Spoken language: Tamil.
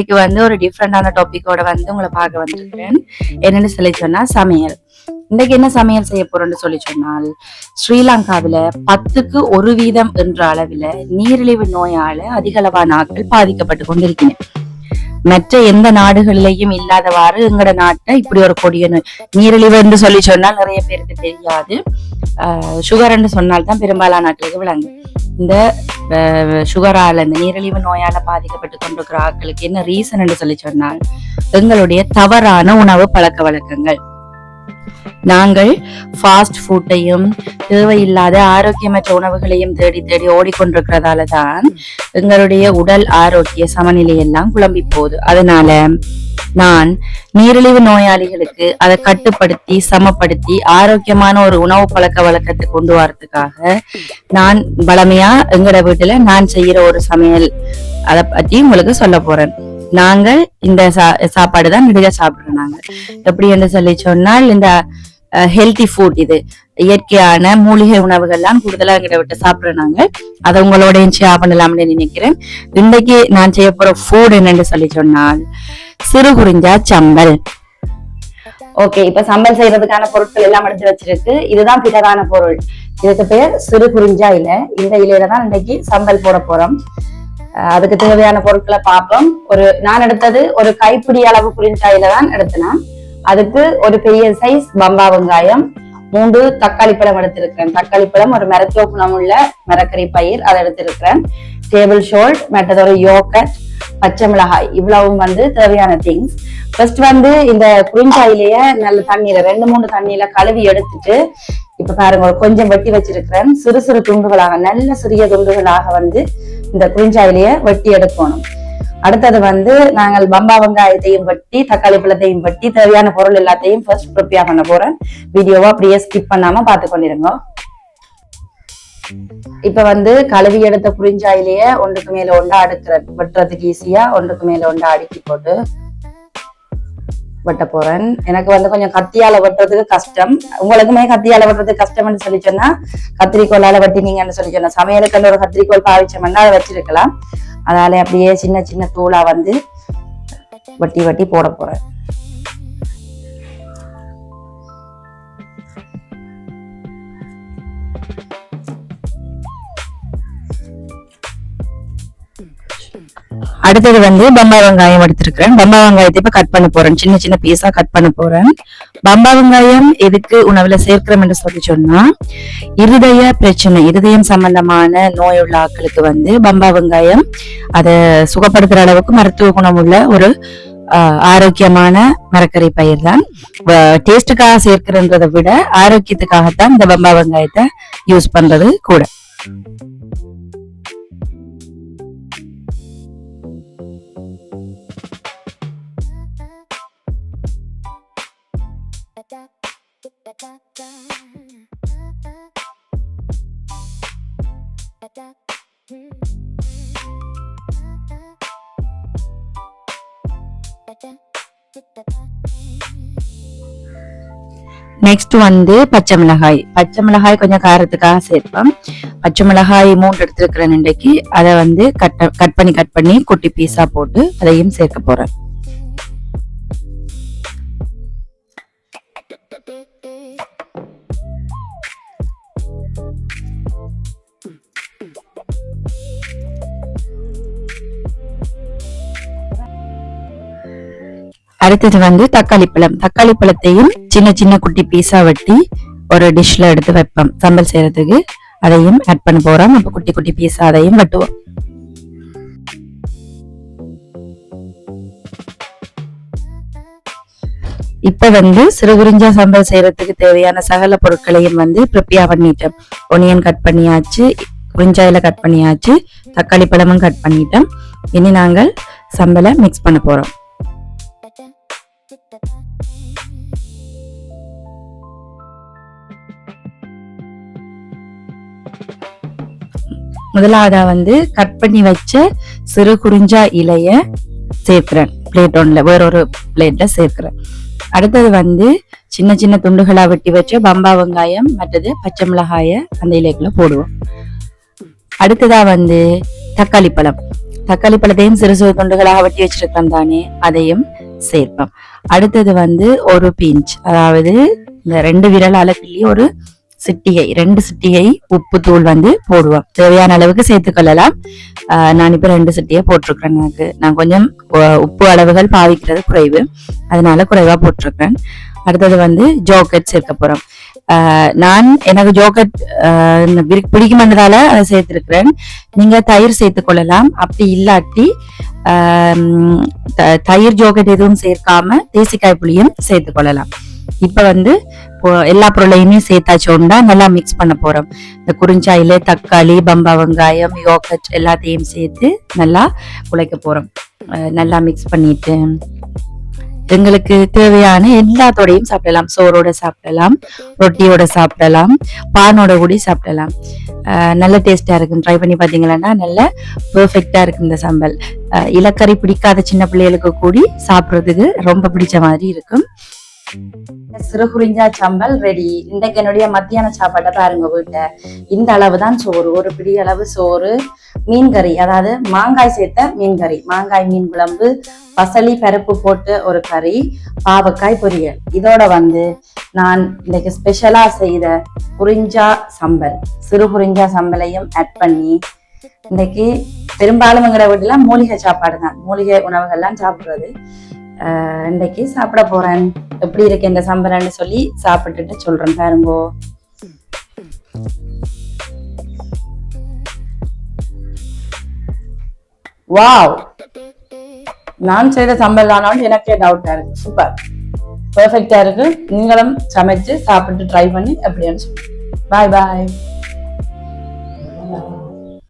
இன்னைக்கு வந்து ஒரு டிஃப்ரெண்டான டாபிக்கோட வந்து உங்களை பார்க்க வந்திருக்கேன். என்னன்னு சொல்லி சொன்னா சமையல். இன்னைக்கு என்ன சமையல் செய்ய போறோம்னு சொல்லி சொன்னால், ஸ்ரீலங்காவில 10க்கு 1% என்ற அளவில் நீரிழிவு நோயால அதிகளவான ஆட்கள் பாதிக்கப்பட்டு கொண்டிருக்கிறேன். மற்ற எந்த நாடுகளிலையும் இல்லாதவாறு எங்கட நாட்டை இப்படி ஒரு கொடிய நோய் நீரிழிவு என்று சொல்லி சொன்னால் நிறைய பேருக்கு தெரியாது. சுகர் என்று சொன்னால்தான் பெரும்பாலான நாட்களுக்கு விளங்கு. இந்த சுகரால இந்த நீரிழிவு நோயால பாதிக்கப்பட்டு கொண்டிருக்கிற ஆட்களுக்கு என்ன ரீசன் என்று சொல்லி சொன்னால், எங்களுடைய தவறான உணவு பழக்க வழக்கங்கள். நாங்கள் ஃபாஸ்ட் ஃபுட்டையும் தேவையில்லாத ஆரோக்கியமற்ற உணவுகளையும் தேடி தேடி ஓடிக்கொண்டிருக்கிறதால தான் எங்களுடைய உடல் ஆரோக்கிய சமநிலை எல்லாம் குழம்பி போகுது. அதனால நான் நீரிழிவு நோயாளிகளுக்கு அதை கட்டுப்படுத்தி சமப்படுத்தி ஆரோக்கியமான ஒரு உணவு பழக்க வழக்கத்தை கொண்டு வரதுக்காக நான் பலமையா எங்கட வீட்டுல நான் செய்யற ஒரு சமையல் அதை பற்றி உங்களுக்கு சொல்ல போறேன். நாங்கள் இந்த சாப்பாடு தான் நிறைய சாப்பிடுறோம். நாங்கள் எப்படி என்று சொல்லி சொன்னால், இந்த ஹெல்தி ஃபுட், இது இயற்கையான மூலிகை உணவுகள்லாம் கூடுதலா எங்கிட்ட விட்டு சாப்பிடுறோம். நாங்கள் அதை உங்களோட ஷேர் பண்ணலாம்னு நினைக்கிறேன். இன்றைக்கு நான் செய்ய போற ஃபுட் என்னன்னு சொல்லி சொன்னால் சிறு குறிஞ்சா சம்பல். ஓகே, இப்ப சம்பல் செய்யறதுக்கான பொருட்கள் எல்லாம் எடுத்து வச்சிருக்கு. இதுதான் பிரதான பொருள். இதுக்கு பேர் சிறு குறிஞ்சா இலை. இந்த இலையில தான் இன்னைக்கு சம்பல் போட போறோம். அதுக்கு தேவையான பொருட்களை பார்ப்போம். நான் எடுத்தது ஒரு கைப்பிடி அளவு குறிஞ்சாயில தான் எடுத்தேன். அதுக்கு ஒரு பெரிய சைஸ் பம்பா வெங்காயம், 3 தக்காளி பழம் எடுத்திருக்கிறேன். தக்காளி பழம் ஒரு மரத்தோ குணமுள்ள மரக்கறி பயிர் அதை எடுத்திருக்கிறேன். டேபிள் சால்ட், மற்றது ஒரு யோகட், பச்சை மிளகாய், இவ்வளவும் வந்து தேவையான திங்ஸ். ஃபர்ஸ்ட் வந்து இந்த குறிஞ்சாயிலேய நல்ல தண்ணீரை 2-3 தண்ணியில கழுவி எடுத்துட்டு, இப்ப பாருங்க கொஞ்சம் வெட்டி வச்சிருக்கிறேன். சிறு சிறு துண்டுகளாக, நல்ல சிறிய துண்டுகளாக வந்து இந்த குறிஞ்சாயிலேய வெட்டி எடுக்கணும். அடுத்தது வந்து நாங்கள் பம்பா வெங்காயத்தையும் வெட்டி தக்காளி பழத்தையும் வெட்டி தேவையான பொருள் எல்லாத்தையும் ஃபர்ஸ்ட் ப்ரிப்பேர் பண்ண போறேன். வீடியோவை அப்படியே ஸ்கிப் பண்ணாம பார்த்து கொண்டிருங்க. இப்ப வந்து கழுவி எடுத்த குறிஞ்சாயிலேயே ஒன்றுக்கு மேல ஒன்றா அடுக்கிறேன். வெட்டுறதுக்கு ஈஸியா ஒன்றுக்கு மேல ஒன்றா அடுக்கி போட்டு வெட்ட போறேன். எனக்கு வந்து கொஞ்சம் கத்தியால வெட்டுறதுக்கு கஷ்டம். உங்களுக்குமே கத்தியால வெட்டுறதுக்கு கஷ்டம்னு சொல்லி சொன்னா கத்திரிக்கோளால வெட்டினீங்கன்னு சொல்லி சொன்னா சமையலுக்கு ஒரு கத்திரிக்கோள் பாவிச்சோம்னா அதை வச்சிருக்கலாம். அதனால அப்படியே சின்ன சின்ன தூளா வந்து வெட்டி வெட்டி போட போறேன். அடுத்தது வந்து பம்பா வெங்காயம் எடுத்திருக்கிறேன். பம்பா வெங்காயத்தை இப்ப கட் பண்ண போறேன். சின்ன சின்ன பீஸா கட் பண்ண போறேன். பம்பா வெங்காயம் எதுக்கு உணவுல சேர்க்கிறோம் என்று சொல்லி சொன்னா, இருதய பிரச்சனை, இருதயம் சம்பந்தமான நோய் உள்ள ஆட்களுக்கு வந்து பம்பா வெங்காயம் அதை சுகப்படுத்துற அளவுக்கு மருத்துவ குணம் உள்ள ஒரு ஆரோக்கியமான மரக்கறி பயிர் தான். டேஸ்டுக்காக சேர்க்கிறன்றதை விட ஆரோக்கியத்துக்காகத்தான் இந்த பம்பா வெங்காயத்தை யூஸ் பண்றது கூட. நெக்ஸ்ட் வந்து பச்சை மிளகாய். பச்சை மிளகாய் கொஞ்சம் காரத்துக்காக சேர்ப்போம். பச்சை மிளகாய் 3 எடுத்திருக்கிறேன் இன்றைக்கு. அதை வந்து கட் பண்ணி குட்டி பீஸா போட்டு அதையும் சேர்க்க போறேன். அடுத்தது வந்து தக்காளி பழம். தக்காளி பழத்தையும் சின்ன சின்ன குட்டி பீஸா வெட்டி ஒரு டிஷ்ல எடுத்து வைப்போம் சம்பல் செய்யறதுக்கு. அதையும் ஆட் பண்ண போறோம். அப்ப குட்டி குட்டி பீஸா அதையும் வெட்டுவோம். இப்ப வந்து சிறு குறிஞ்சா சம்பல் செய்யறதுக்கு தேவையான சகல பொருட்களையும் வந்து ப்ரிப்பேர் பண்ணிட்டோம். ஒனியன் கட் பண்ணியாச்சு, குறிஞ்சாயில கட் பண்ணியாச்சு, தக்காளி பழமும் கட் பண்ணிட்டோம். இனி நாங்கள் சம்பலை மிக்ஸ் பண்ண போறோம். முதலாவதா வந்து கட் பண்ணி வச்ச சிறு குறிஞ்சா இலைய சேர்க்கிறேன். பிளேட் ஒன்ல வேற ஒரு பிளேட்ல சேர்க்கிறேன். அடுத்தது வந்து சின்ன சின்ன துண்டுகளா வெட்டி வச்ச பம்பா வெங்காயம் மற்றது பச்சை மிளகாய அந்த இலைக்குள்ள போடுவோம். அடுத்ததா வந்து தக்காளி பழம். தக்காளி பழத்தையும் சிறு சிறு துண்டுகளாக வெட்டி வச்சிருக்கோம் தானே, அதையும் சேர்ப்போம். அடுத்தது வந்து ஒரு பிஞ்ச், அதாவது இந்த 2 விரலால கிள்ளி ஒரு சிட்டிகை, 2 சிட்டிகை உப்பு தூள் வந்து போடுவோம். தேவையான அளவுக்கு சேர்த்துக்கொள்ளலாம். நான் இப்ப 2 சிட்டியை போட்டிருக்கிறேன். நான் கொஞ்சம் உப்பு அளவுகள் பாவிக்கிறது குறைவு, அதனால குறைவா போட்டிருக்கிறேன். அடுத்தது வந்து ஜோக்கட் சேர்க்க போறோம். நான் எனக்கு ஜோக்கட் பிடிக்கும்ன்றதால அதை சேர்த்திருக்கிறேன். நீங்க தயிர் சேர்த்து கொள்ளலாம். அப்படி இல்லாட்டி தயிர் ஜோக்கட் எதுவும் சேர்க்காம தேசிக்காய் புளியும் சேர்த்து கொள்ளலாம். இப்ப வந்து எல்லா பொருளையுமே சேர்த்தாச்சோண்டா நல்லா மிக்ஸ் பண்ண போறோம். இந்த குறிஞ்சாயில தக்காளி, பம்பா வெங்காயம், யோகட் எல்லாத்தையும் சேர்த்து நல்லா குழைக்க போறோம். நல்லா மிக்ஸ் பண்ணிட்டு எங்களுக்கு தேவையான எல்லாத்தோடையும் சாப்பிடலாம். சோறோட சாப்பிடலாம், ரொட்டியோட சாப்பிடலாம், பானோட கூட சாப்பிடலாம். நல்ல டேஸ்டா இருக்கும். ட்ரை பண்ணி பாத்தீங்கன்னா நல்ல பெர்ஃபெக்டா இருக்கு இந்த சம்பல். இலக்கறி பிடிக்காத சின்ன பிள்ளைகளுக்கு கூடி சாப்பிட்றதுக்கு ரொம்ப பிடிச்ச மாதிரி இருக்கும். சிறு குறிஞ்சா சம்பல் ரெடி. இன்றைக்கு என்னுடைய மத்தியான சாப்பாட்டை பாருங்க. வீட்டை இந்த அளவு தான் சோறு, ஒரு பிடி அளவு சோறு, மீன் கறி, அதாவது மாங்காய் சேர்த்த மீன் கறி, மாங்காய் மீன் குழம்பு, பசலி பருப்பு போட்டு ஒரு கறி, பாவக்காய் பொரியல். இதோட வந்து நான் இன்னைக்கு ஸ்பெஷலா செய்த குறிஞ்சா சம்பல், சிறு குறிஞ்சா சம்பலையும் ஆட் பண்ணி, இன்னைக்கு பெரும்பாலும் எங்கிற வீட்டுல மூலிகை சாப்பாடு தான், மூலிகை உணவுகள்லாம் சாப்பிடுறது. இன்னைக்கு சாப்பிட போறேன். எப்படி இருக்கு இந்த சம்பரன்னு சொல்லி சாப்பிட்டுட்டு சொல்றேன் பாருங்கோ. வாவ், நான் செய்த சம்பல் தானோன்னு எனக்கே டவுட்டா இருக்கு. சூப்பர், பெர்ஃபெக்டா இருக்கு. நீங்களும் சமைச்சு சாப்பிட்டு ட்ரை பண்ணி எப்படின்னு சொல்லுங்க. பாய் பாய்.